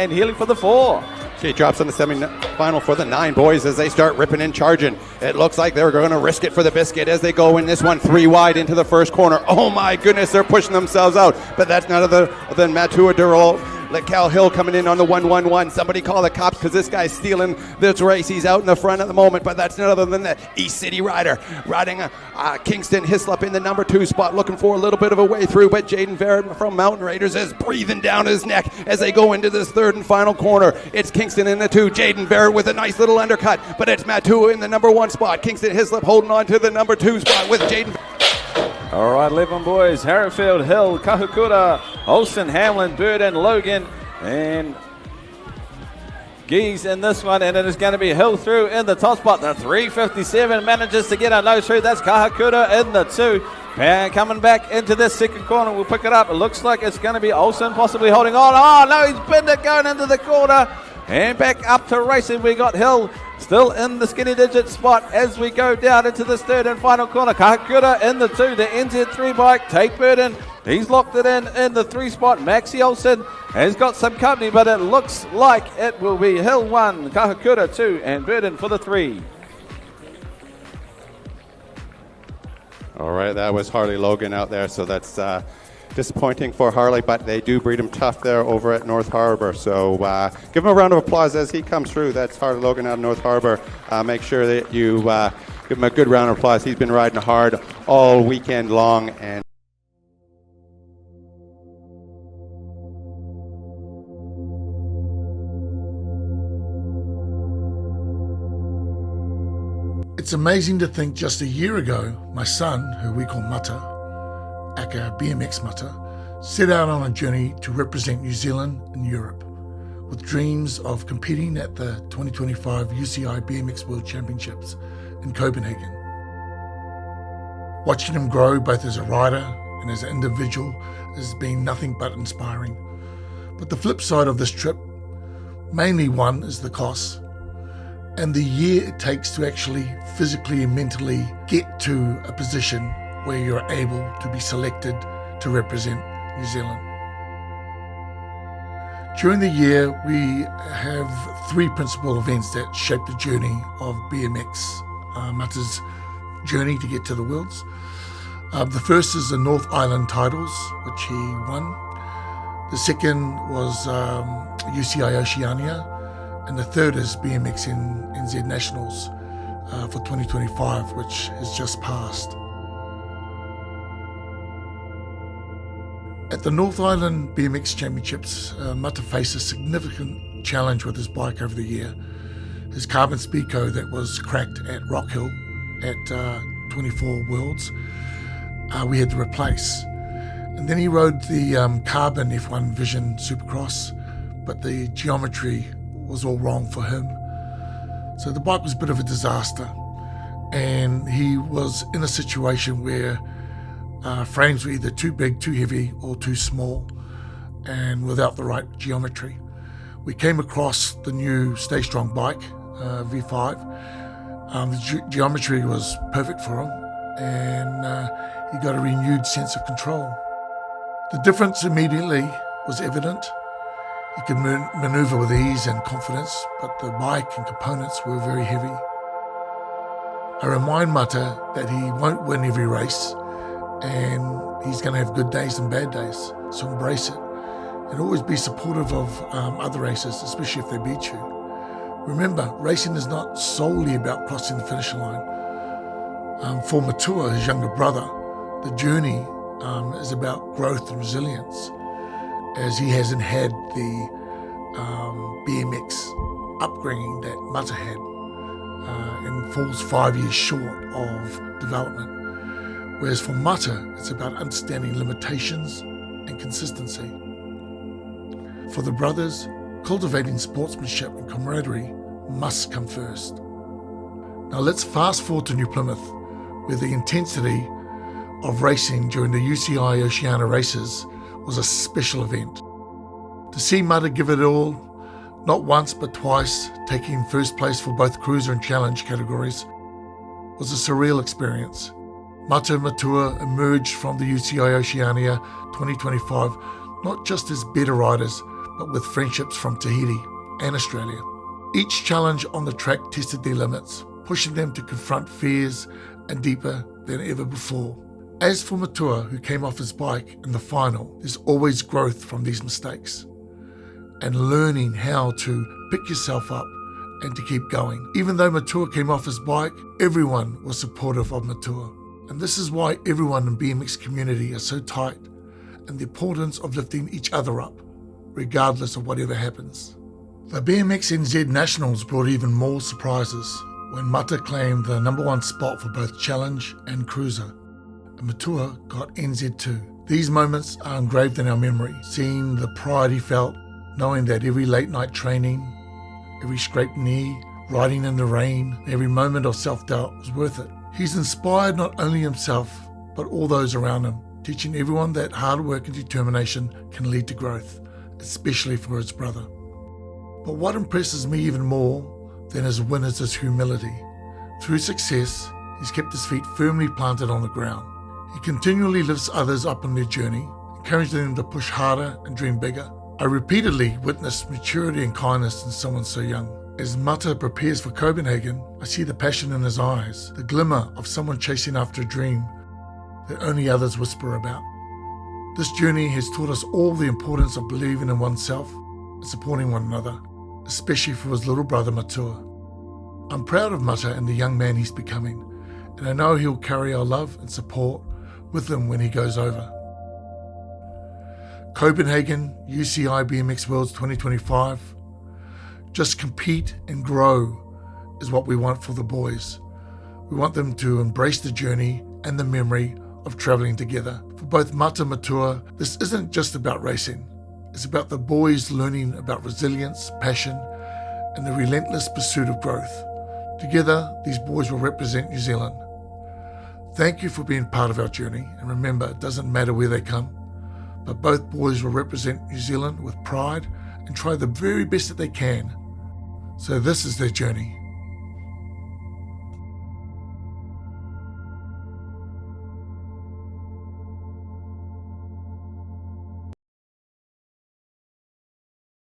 and Healy for the 4. She drops in the semi-final for the 9 boys as they start ripping and charging. It looks like they're going to risk it for the biscuit as they go in this one 3 wide into the first corner. Oh my goodness, they're pushing themselves out. But that's none other than Matua Durrell. Cal Hill coming in on the 1-1-1. Somebody call the cops because this guy's stealing this race. He's out in the front at the moment, but that's none other than the East City Rider riding Kingston Hislop in the number 2 spot, looking for a little bit of a way through. But Jaden Verrett from Mountain Raiders is breathing down his neck as they go into this third and final corner. It's Kingston in the 2. Jaden Verrett with a nice little undercut, but it's Matua in the number 1 spot. Kingston Hislop holding on to the number 2 spot with Jaden. All right, 11 boys, Harrowfield, Hill, Kahukura, Olsen, Hamlin, Burden, Logan, and Geese in this one, and it is going to be Hill through in the top spot. The 357 manages to get a no through. That's Kahukura in the 2. And coming back into this second corner, we'll pick it up. It looks like it's going to be Olsen possibly holding on. Oh, no, he's pinned it going into the corner. And back up to racing. We got Hill still in the skinny digit spot as we go down into this third and final corner. Kahukura in the 2. The NZ3 bike, Tate Burden. He's locked it in the 3 spot. Maxie Olsen has got some company, but it looks like it will be Hill 1, Kahukura 2, and Burden for the 3. All right, that was Harley Logan out there, so that's disappointing for Harley, but they do breed him tough there over at North Harbour. So give him a round of applause as he comes through. That's Harley Logan out of North Harbour. Make sure that you give him a good round of applause. He's been riding hard all weekend long. And it's amazing to think just a year ago, my son, who we call Mata, aka BMX Mata, set out on a journey to represent New Zealand and Europe, with dreams of competing at the 2025 UCI BMX World Championships in Copenhagen. Watching him grow both as a rider and as an individual has been nothing but inspiring. But the flip side of this trip, mainly one, is the cost, and the year it takes to actually physically and mentally get to a position where you're able to be selected to represent New Zealand. During the year, we have 3 principal events that shape the journey of BMX Mata's journey to get to the Worlds. The first is the North Island titles, which he won. The second was UCI Oceania, and the third is BMXNZ Nationals for 2025, which has just passed. At the North Island BMX Championships, Mata faced a significant challenge with his bike over the year. His carbon Speedco that was cracked at Rock Hill at 24 Worlds, we had to replace. And then he rode the carbon F1 Vision Supercross, but the geometry was all wrong for him. So the bike was a bit of a disaster, and he was in a situation where frames were either too big, too heavy, or too small, and without the right geometry. We came across the new Stay Strong bike, V5. The geometry was perfect for him, and he got a renewed sense of control. The difference immediately was evident. He could maneuver with ease and confidence, but the bike and components were very heavy. I remind Mata that he won't win every race, and he's going to have good days and bad days, so embrace it. And always be supportive of other racers, especially if they beat you. Remember, racing is not solely about crossing the finish line. For Matua, his younger brother, the journey is about growth and resilience, as he hasn't had the BMX upbringing that Mata had, and falls 5 years short of development. Whereas for Mata, it's about understanding limitations and consistency. For the brothers, cultivating sportsmanship and camaraderie must come first. Now let's fast forward to New Plymouth, where the intensity of racing during the UCI Oceania races was a special event. To see Mata give it all, not once but twice, taking first place for both cruiser and challenge categories, was a surreal experience. Mata and Matua emerged from the UCI Oceania 2025 not just as better riders, but with friendships from Tahiti and Australia. Each challenge on the track tested their limits, pushing them to confront fears and deeper than ever before. As for Matua, who came off his bike in the final, there's always growth from these mistakes and learning how to pick yourself up and to keep going. Even though Matua came off his bike, everyone was supportive of Matua. And this is why everyone in BMX community are so tight, and the importance of lifting each other up, regardless of whatever happens. The BMXNZ Nationals brought even more surprises when Mata claimed the #1 spot for both Challenge and Cruiser, and Matua got NZ2. These moments are engraved in our memory, seeing the pride he felt, knowing that every late night training, every scraped knee, riding in the rain, every moment of self-doubt was worth it. He's inspired not only himself, but all those around him, teaching everyone that hard work and determination can lead to growth, especially for his brother. But what impresses me even more than his win is his humility. Through success, he's kept his feet firmly planted on the ground. He continually lifts others up on their journey, encouraging them to push harder and dream bigger. I repeatedly witnessed maturity and kindness in someone so young. As Mata prepares for Copenhagen, I see the passion in his eyes, the glimmer of someone chasing after a dream that only others whisper about. This journey has taught us all the importance of believing in oneself and supporting one another, especially for his little brother Matua. I'm proud of Mata and the young man he's becoming, and I know he'll carry our love and support with him when he goes over. Copenhagen, UCI BMX Worlds 2025. Just compete and grow is what we want for the boys. We want them to embrace the journey and the memory of traveling together. For both Mata and Matua, this isn't just about racing. It's about the boys learning about resilience, passion, and the relentless pursuit of growth. Together, these boys will represent New Zealand. Thank you for being part of our journey, and remember, it doesn't matter where they come, but both boys will represent New Zealand with pride and try the very best that they can. So this is their journey.